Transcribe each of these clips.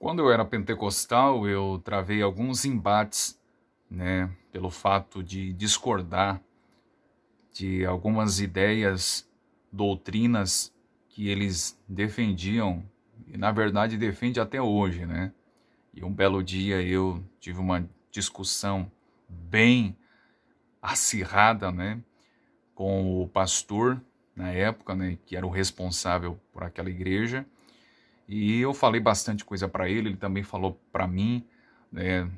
Quando eu era pentecostal, eu travei alguns embates, pelo fato de discordar de algumas ideias, doutrinas que eles defendiam, e na verdade defende até hoje, né? E um belo dia eu tive uma discussão bem acirrada, com o pastor na época, que era o responsável por aquela igreja. E eu falei bastante coisa para ele, ele também falou para mim,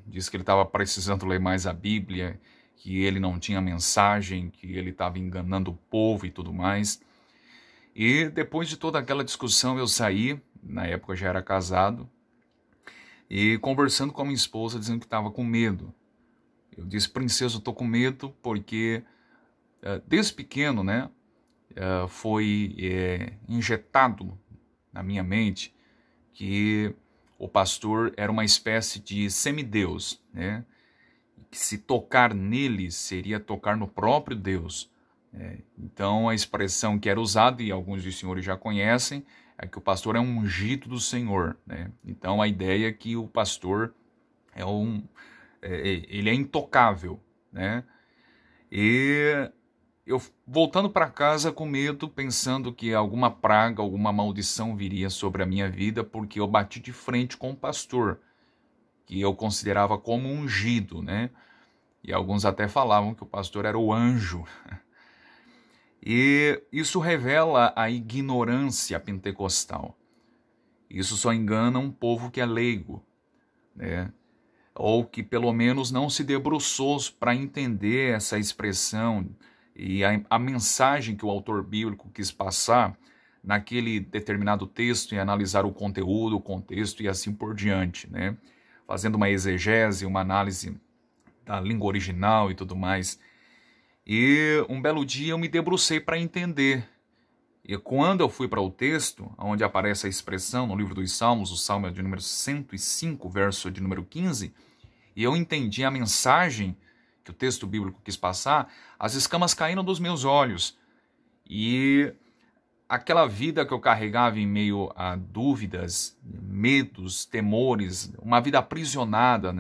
disse que ele estava precisando ler mais a Bíblia, que ele não tinha mensagem, que ele estava enganando o povo e tudo mais. E depois de toda aquela discussão eu saí, na época eu já era casado, e conversando com a minha esposa dizendo que estava com medo. Eu disse: princesa, eu estou com medo porque desde pequeno, foi injetado na minha mente que o pastor era uma espécie de semideus, que se tocar nele seria tocar no próprio Deus. Então a expressão que era usada, e alguns dos senhores já conhecem, é que o pastor é um ungido do Senhor. Então a ideia é que o pastor ele é intocável. E eu voltando para casa com medo, pensando que alguma praga, alguma maldição viria sobre a minha vida, porque eu bati de frente com o pastor, que eu considerava como ungido, E alguns até falavam que o pastor era o anjo. E isso revela a ignorância pentecostal. Isso só engana um povo que é leigo, Ou que pelo menos não se debruçou para entender essa expressão e a mensagem que o autor bíblico quis passar naquele determinado texto, e analisar o conteúdo, o contexto e assim por diante, Fazendo uma exegese, uma análise da língua original e tudo mais. E um belo dia eu me debrucei para entender. E quando eu fui para o texto, onde aparece a expressão no livro dos Salmos, o Salmo é de número 105, verso de número 15, e eu entendi a mensagem que o texto bíblico quis passar, as escamas caíram dos meus olhos. E aquela vida que eu carregava em meio a dúvidas, medos, temores, uma vida aprisionada,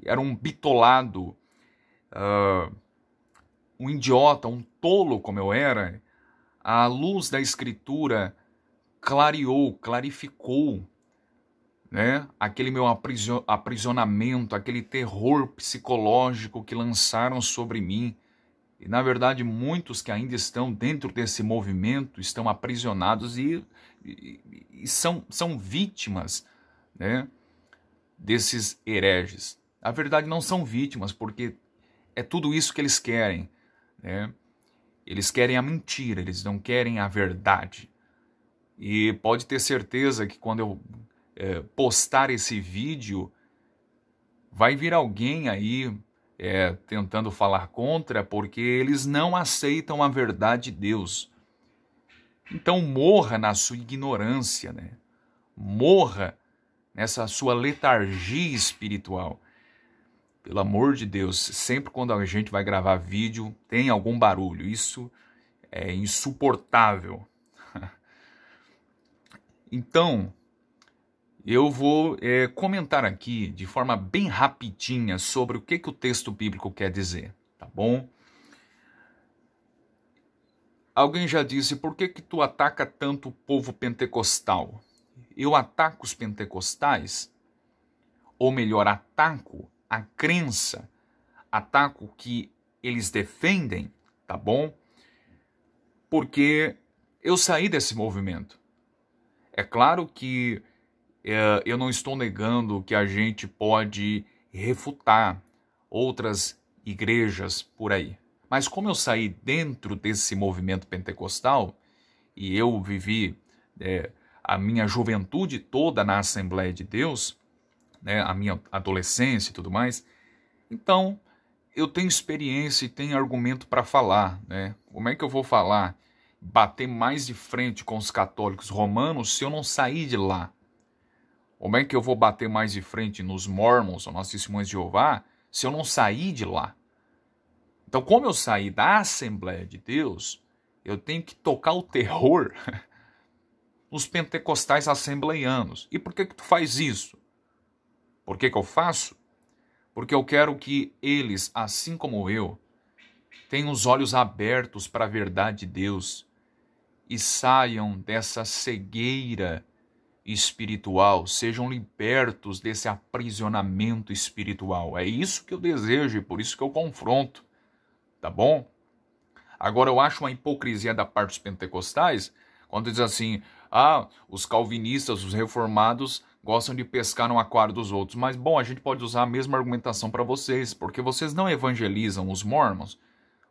Era um bitolado, um idiota, um tolo como eu era. A luz da Escritura clarificou, aquele meu aprisionamento, aquele terror psicológico que lançaram sobre mim. E, na verdade, muitos que ainda estão dentro desse movimento estão aprisionados e são vítimas, desses hereges. Na verdade, não são vítimas, porque é tudo isso que eles querem, Eles querem a mentira, eles não querem a verdade. E pode ter certeza que quando eu postar esse vídeo, vai vir alguém aí tentando falar contra, porque eles não aceitam a verdade de Deus. Então morra na sua ignorância, Morra nessa sua letargia espiritual. Pelo amor de Deus, sempre quando a gente vai gravar vídeo, tem algum barulho. Isso é insuportável. Então, eu vou comentar aqui de forma bem rapidinha sobre o que o texto bíblico quer dizer, tá bom? Alguém já disse: por que tu ataca tanto o povo pentecostal? Eu ataco os pentecostais? Ou melhor, ataco a crença, ataco o que eles defendem, tá bom? Porque eu saí desse movimento. É claro que eu não estou negando que a gente pode refutar outras igrejas por aí. Mas como eu saí dentro desse movimento pentecostal, e eu vivi a minha juventude toda na Assembleia de Deus, a minha adolescência e tudo mais, então eu tenho experiência e tenho argumento para falar. Como é que eu vou falar, bater mais de frente com os católicos romanos se eu não sair de lá? Como é que eu vou bater mais de frente nos Mormons ou nas Testemunhas de Jeová se eu não sair de lá? Então, como eu saí da Assembleia de Deus, eu tenho que tocar o terror nos pentecostais assembleianos. E por que tu faz isso? Por que eu faço? Porque eu quero que eles, assim como eu, tenham os olhos abertos para a verdade de Deus e saiam dessa cegueira espiritual, sejam libertos desse aprisionamento espiritual. É isso que eu desejo e por isso que eu confronto, tá bom? Agora, eu acho uma hipocrisia da parte dos pentecostais quando diz assim, os calvinistas, os reformados gostam de pescar no aquário dos outros. Mas, bom, a gente pode usar a mesma argumentação para vocês, porque vocês não evangelizam os mormons,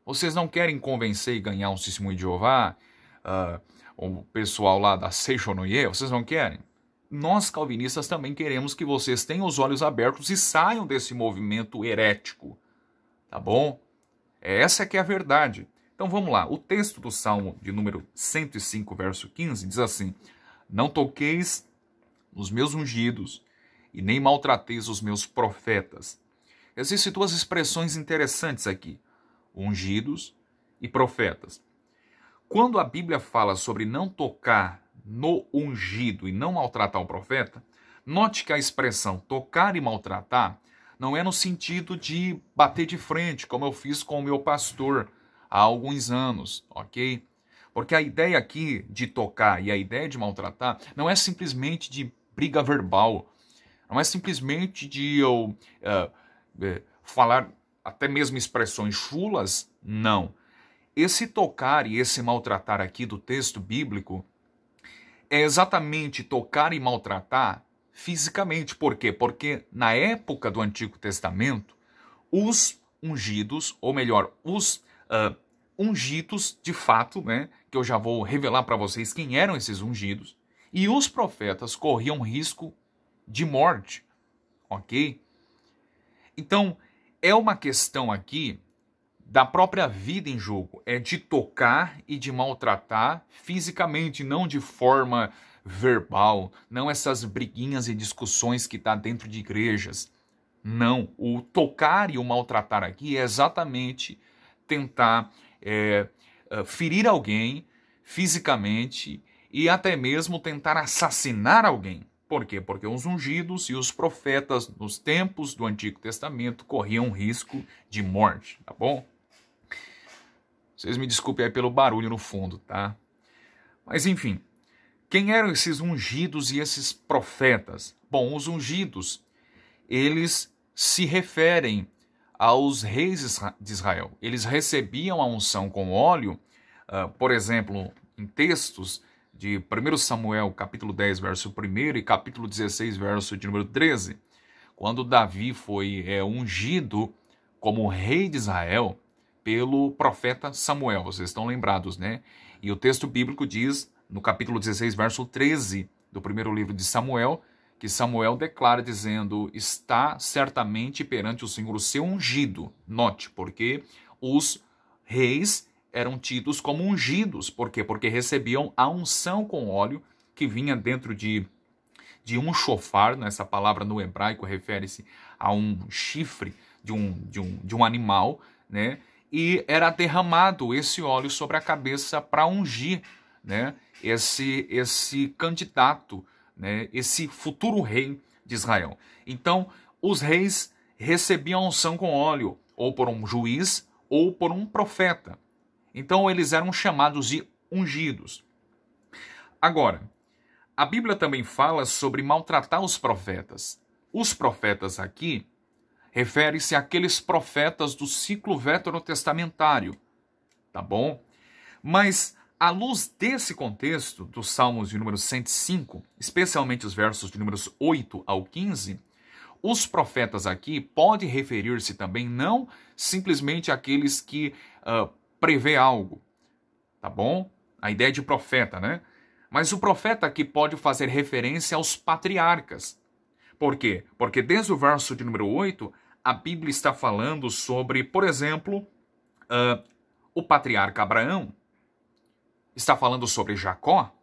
vocês não querem convencer e ganhar um testemunho de Jeová, o pessoal lá da Seichonoye, vocês não querem? Nós, calvinistas, também queremos que vocês tenham os olhos abertos e saiam desse movimento herético, tá bom? Essa que é a verdade. Então vamos lá, o texto do Salmo de número 105, verso 15, diz assim, não toqueis nos meus ungidos e nem maltrateis os meus profetas. Existem duas expressões interessantes aqui, ungidos e profetas. Quando a Bíblia fala sobre não tocar no ungido e não maltratar o profeta, note que a expressão tocar e maltratar não é no sentido de bater de frente, como eu fiz com o meu pastor há alguns anos, ok? Porque a ideia aqui de tocar e a ideia de maltratar não é simplesmente de briga verbal, não é simplesmente de eu falar até mesmo expressões chulas, não. Esse tocar e esse maltratar aqui do texto bíblico é exatamente tocar e maltratar fisicamente. Por quê? Porque na época do Antigo Testamento, os ungidos, ou melhor, os ungidos de fato, né, que eu já vou revelar para vocês quem eram esses ungidos, e os profetas corriam risco de morte, ok? Então, é uma questão aqui da própria vida em jogo, é de tocar e de maltratar fisicamente, não de forma verbal, não essas briguinhas e discussões que está dentro de igrejas. Não, o tocar e o maltratar aqui é exatamente tentar ferir alguém fisicamente e até mesmo tentar assassinar alguém. Por quê? Porque os ungidos e os profetas nos tempos do Antigo Testamento corriam risco de morte, tá bom? Vocês me desculpem aí pelo barulho no fundo, tá? Mas enfim, quem eram esses ungidos e esses profetas? Bom, os ungidos, eles se referem aos reis de Israel. Eles recebiam a unção com óleo, por exemplo, em textos de 1 Samuel, capítulo 10, verso 1 e capítulo 16, verso de número 13. Quando Davi foi ungido como rei de Israel pelo profeta Samuel, vocês estão lembrados, né? E o texto bíblico diz, no capítulo 16, verso 13 do primeiro livro de Samuel, que Samuel declara dizendo, está certamente perante o Senhor o seu ungido. Note, porque os reis eram tidos como ungidos. Por quê? Porque recebiam a unção com óleo que vinha dentro de um shofar. Essa palavra no hebraico refere-se a um chifre de um animal, né? E era derramado esse óleo sobre a cabeça para ungir, né, esse candidato, né, esse futuro rei de Israel. Então, os reis recebiam a unção com óleo, ou por um juiz, ou por um profeta. Então, eles eram chamados de ungidos. Agora, a Bíblia também fala sobre maltratar os profetas. Os profetas aqui refere-se àqueles profetas do ciclo veterotestamentário, tá bom? Mas, à luz desse contexto, dos Salmos de número 105, especialmente os versos de números 8 ao 15, os profetas aqui podem referir-se também não simplesmente àqueles que prevê algo, tá bom? A ideia de profeta, né? Mas o profeta aqui pode fazer referência aos patriarcas. Por quê? Porque desde o verso de número 8, a Bíblia está falando sobre, por exemplo, o patriarca Abraão, está falando sobre Jacó.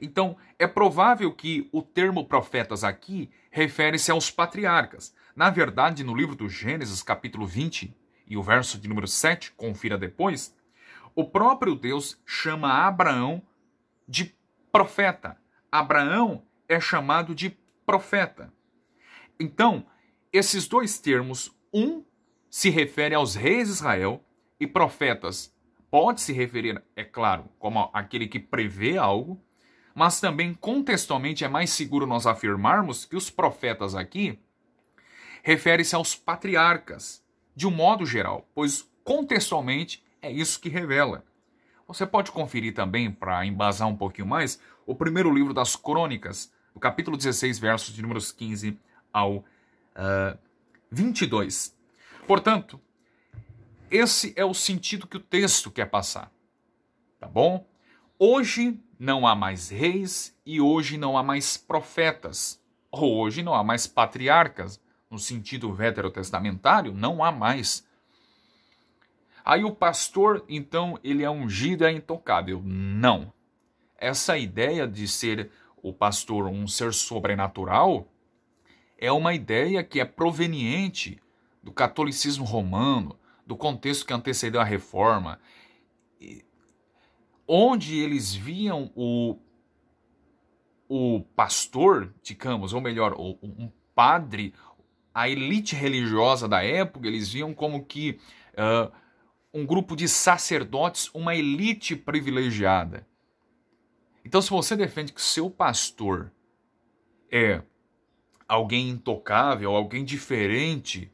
Então, é provável que o termo profetas aqui refere-se aos patriarcas. Na verdade, no livro do Gênesis, capítulo 20, e o verso de número 7, confira depois, o próprio Deus chama Abraão de profeta. Abraão é chamado de profeta. Então, esses dois termos, um se refere aos reis de Israel e profetas pode se referir, é claro, como aquele que prevê algo, mas também contextualmente é mais seguro nós afirmarmos que os profetas aqui refere-se aos patriarcas, de um modo geral, pois contextualmente é isso que revela. Você pode conferir também, para embasar um pouquinho mais, o primeiro livro das Crônicas, o capítulo 16, versos de números 15 ao 22. Portanto, esse é o sentido que o texto quer passar. Tá bom? Hoje não há mais reis e hoje não há mais profetas. Hoje não há mais patriarcas. No sentido veterotestamentário, não há mais. Aí o pastor, então, ele é ungido, é intocável. Não. Essa ideia de ser o pastor um ser sobrenatural é uma ideia que é proveniente do catolicismo romano, do contexto que antecedeu a reforma, onde eles viam o pastor, digamos, ou melhor, um padre, a elite religiosa da época, eles viam como que um grupo de sacerdotes, uma elite privilegiada. Então, se você defende que seu pastor é alguém intocável, alguém diferente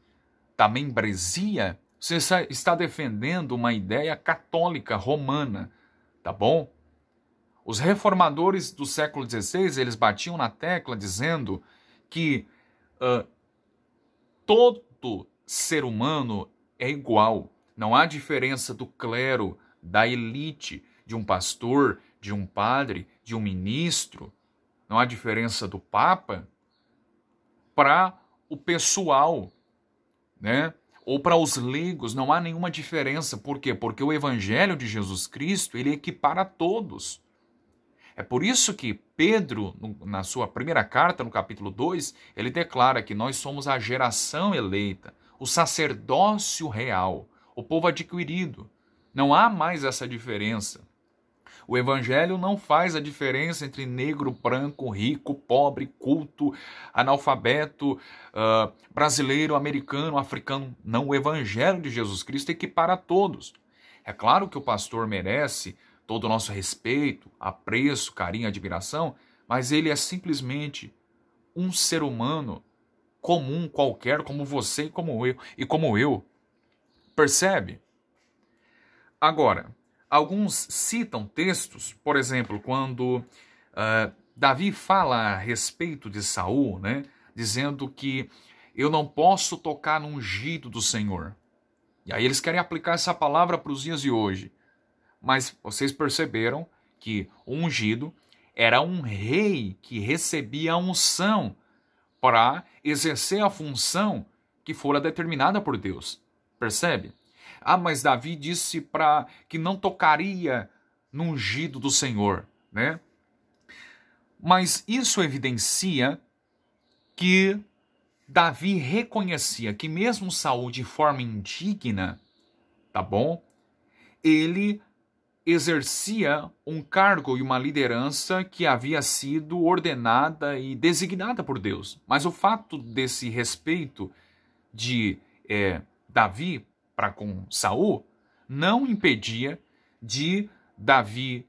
da membresia, você está defendendo uma ideia católica romana, tá bom? Os reformadores do século XVI, eles batiam na tecla dizendo que todo ser humano é igual. Não há diferença do clero, da elite, de um pastor, de um padre, de um ministro. Não há diferença do Papa para o pessoal, né? Ou para os leigos. Não há nenhuma diferença. Por quê? Porque o Evangelho de Jesus Cristo, ele equipara a todos. É por isso que Pedro, na sua primeira carta, no capítulo 2, ele declara que nós somos a geração eleita, o sacerdócio real, o povo adquirido. Não há mais essa diferença. O Evangelho não faz a diferença entre negro, branco, rico, pobre, culto, analfabeto, brasileiro, americano, africano. Não, o Evangelho de Jesus Cristo equipara a todos. É claro que o pastor merece todo o nosso respeito, apreço, carinho, admiração, mas ele é simplesmente um ser humano comum qualquer, como você e como eu. Percebe? Agora, alguns citam textos, por exemplo, quando Davi fala a respeito de Saul, né, dizendo que eu não posso tocar no ungido do Senhor. E aí eles querem aplicar essa palavra para os dias de hoje. Mas vocês perceberam que o ungido era um rei que recebia a unção para exercer a função que fora determinada por Deus. Percebe? Ah, mas Davi disse para que não tocaria no ungido do Senhor, né? Mas isso evidencia que Davi reconhecia que mesmo Saul de forma indigna, tá bom? Ele exercia um cargo e uma liderança que havia sido ordenada e designada por Deus. Mas o fato desse respeito de Davi para com Saul não impedia de Davi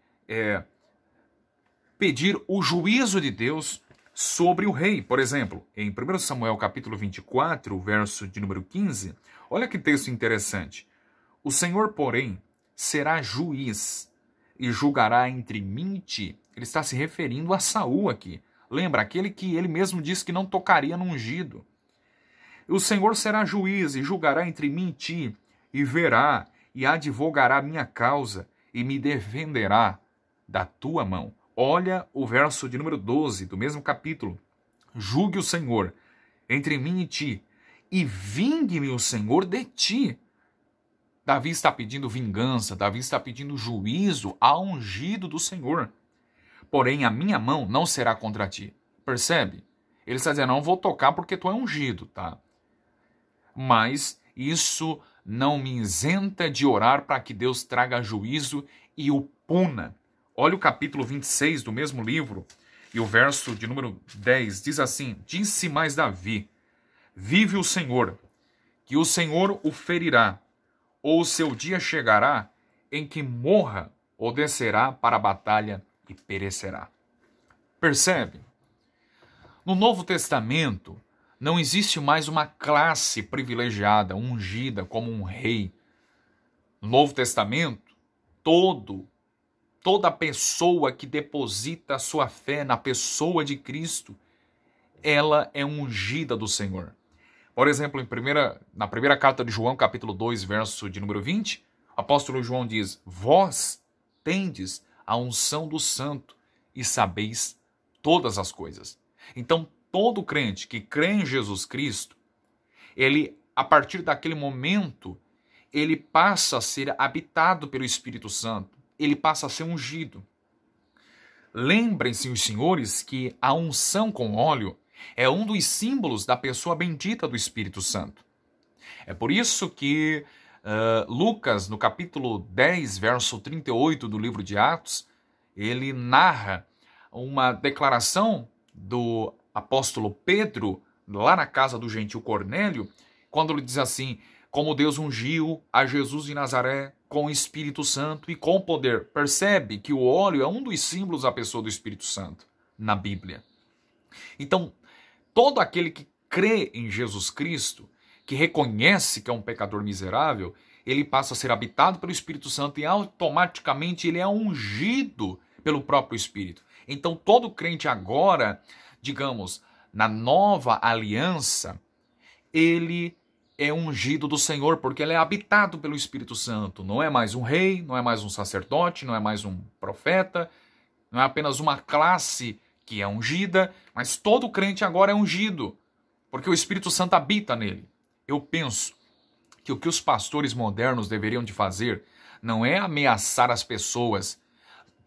pedir o juízo de Deus sobre o rei. Por exemplo, em 1 Samuel capítulo 24, verso de número 15, olha que texto interessante. O Senhor, porém, será juiz e julgará entre mim e ti. Ele está se referindo a Saul aqui. Lembra, aquele que ele mesmo disse que não tocaria no ungido. O Senhor será juiz e julgará entre mim e ti, e verá e advogará minha causa, e me defenderá da tua mão. Olha o verso de número 12 do mesmo capítulo. Julgue o Senhor entre mim e ti, e vingue-me o Senhor de ti. Davi está pedindo vingança, Davi está pedindo juízo ao ungido do Senhor. Porém, a minha mão não será contra ti. Percebe? Ele está dizendo, não vou tocar porque tu é ungido, tá? Mas isso não me isenta de orar para que Deus traga juízo e o puna. Olha o capítulo 26 do mesmo livro, E o verso de número 10 diz assim: disse mais Davi, vive o Senhor, que o Senhor o ferirá, ou o seu dia chegará em que morra ou descerá para a batalha e perecerá. Percebe? No Novo Testamento, não existe mais uma classe privilegiada, ungida como um rei. No Novo Testamento, toda pessoa que deposita sua fé na pessoa de Cristo, ela é ungida do Senhor. Por exemplo, na primeira carta de João, capítulo 2, verso de número 20, o apóstolo João diz: vós tendes a unção do Santo e sabeis todas as coisas. Então, todo crente que crê em Jesus Cristo, ele, a partir daquele momento, ele passa a ser habitado pelo Espírito Santo. Ele passa a ser ungido. Lembrem-se, os senhores, que a unção com óleo é um dos símbolos da pessoa bendita do Espírito Santo. É por isso que Lucas, no capítulo 10, verso 38 do livro de Atos, ele narra uma declaração do apóstolo Pedro, lá na casa do gentil Cornélio, quando ele diz assim: como Deus ungiu a Jesus de Nazaré com o Espírito Santo e com poder. Percebe que o óleo é um dos símbolos da pessoa do Espírito Santo na Bíblia. Então, todo aquele que crê em Jesus Cristo, que reconhece que é um pecador miserável, ele passa a ser habitado pelo Espírito Santo e automaticamente ele é ungido pelo próprio Espírito. Então, todo crente agora, digamos, na nova aliança, ele é ungido do Senhor, porque ele é habitado pelo Espírito Santo. Não é mais um rei, não é mais um sacerdote, não é mais um profeta, não é apenas uma classe que é ungida, mas todo crente agora é ungido, porque o Espírito Santo habita nele. Eu penso que o que os pastores modernos deveriam de fazer não é ameaçar as pessoas,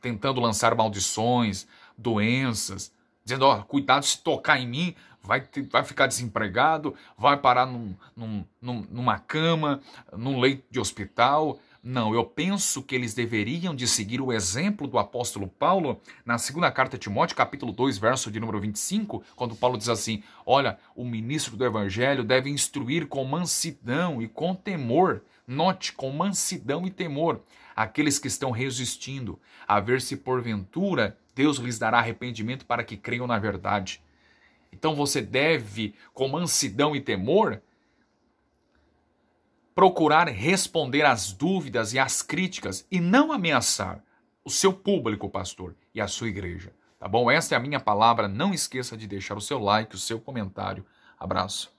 tentando lançar maldições, doenças, dizendo: ó, cuidado, se tocar em mim, vai ficar desempregado, vai parar numa cama, num leito de hospital. Não, eu penso que eles deveriam de seguir o exemplo do apóstolo Paulo na segunda carta a Timóteo, capítulo 2, verso de número 25, quando Paulo diz assim: olha, o ministro do evangelho deve instruir com mansidão e com temor, note, com mansidão e temor, aqueles que estão resistindo, a ver se porventura Deus lhes dará arrependimento para que creiam na verdade. Então você deve, com mansidão e temor, procurar responder às dúvidas e às críticas e não ameaçar o seu público, pastor, e a sua igreja. Tá bom? Esta é a minha palavra. Não esqueça de deixar o seu like, o seu comentário. Abraço.